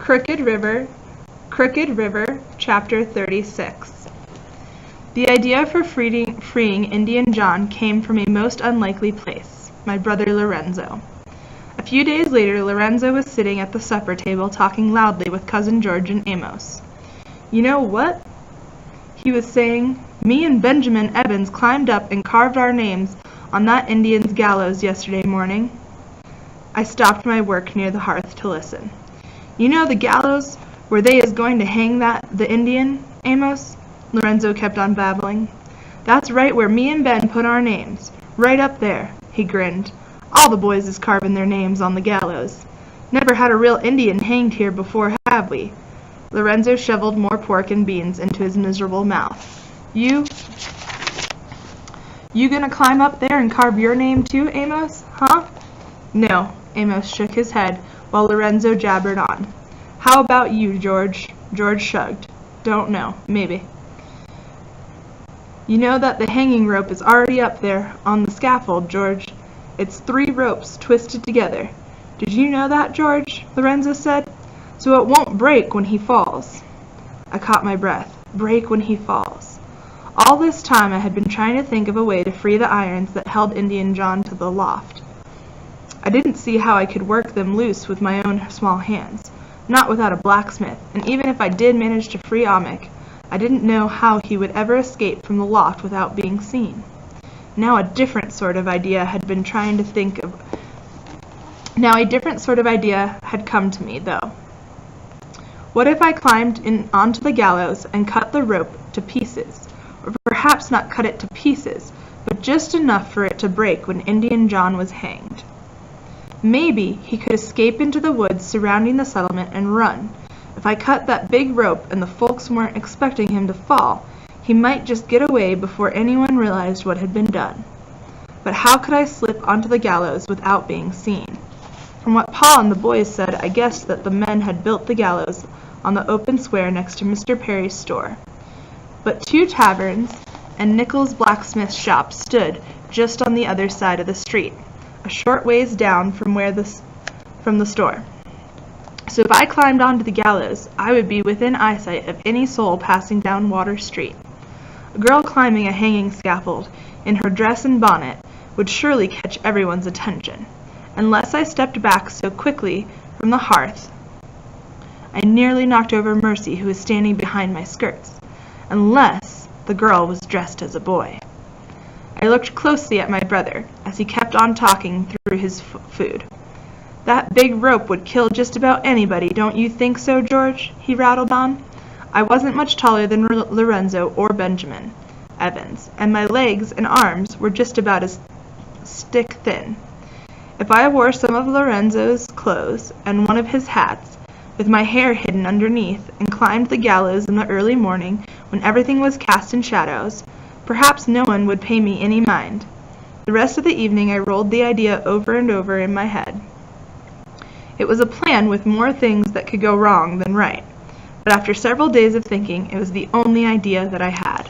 Crooked River, Chapter 36. The idea for freeing Indian John came from a most unlikely place, my brother Lorenzo. A few days later, Lorenzo was sitting at the supper table talking loudly with Cousin George and Amos. "You know what?" he was saying. "Me and Benjamin Evans climbed up and carved our names on that Indian's gallows yesterday morning." I stopped my work near the hearth to listen. "You know the gallows where they is going to hang the Indian, Amos?" Lorenzo kept on babbling. "That's right where me and Ben put our names. Right up there." He grinned. "All the boys is carving their names on the gallows. Never had a real Indian hanged here before, have we?" Lorenzo shoveled more pork and beans into his miserable mouth. You gonna climb up there and carve your name too, Amos, huh?" "No," Amos shook his head while Lorenzo jabbered on. "How about you, George?" George shrugged. "Don't know. Maybe." "You know that the hanging rope is already up there on the scaffold, George. It's 3 ropes twisted together. Did you know that, George?" Lorenzo said. "So it won't break when he falls." I caught my breath. Break when he falls. All this time I had been trying to think of a way to free the irons that held Indian John to the loft. I didn't see how I could work them loose with my own small hands, not without a blacksmith, and even if I did manage to free Ahmek, I didn't know how he would ever escape from the loft without being seen. Now a different sort of idea had come to me, though. What if I climbed onto the gallows and cut the rope to pieces, or perhaps not cut it to pieces, but just enough for it to break when Indian John was hanged? Maybe he could escape into the woods surrounding the settlement and run. If I cut that big rope and the folks weren't expecting him to fall, he might just get away before anyone realized what had been done. But how could I slip onto the gallows without being seen? From what Pa and the boys said, I guessed that the men had built the gallows on the open square next to Mr. Perry's store. But 2 taverns and Nichols' blacksmith shop stood just on the other side of the street, a short ways down from the store. So if I climbed onto the gallows, I would be within eyesight of any soul passing down Water Street. A girl climbing a hanging scaffold in her dress and bonnet would surely catch everyone's attention. Unless I stepped back so quickly from the hearth, I nearly knocked over Mercy, who was standing behind my skirts. Unless the girl was dressed as a boy. I looked closely at my brother as he kept on talking through his food. "That big rope would kill just about anybody, don't you think so, George?" he rattled on. I wasn't much taller than Lorenzo or Benjamin Evans, and my legs and arms were just about as stick thin. If I wore some of Lorenzo's clothes and one of his hats, with my hair hidden underneath, and climbed the gallows in the early morning when everything was cast in shadows, perhaps no one would pay me any mind. The rest of the evening I rolled the idea over and over in my head. It was a plan with more things that could go wrong than right, but after several days of thinking, it was the only idea that I had.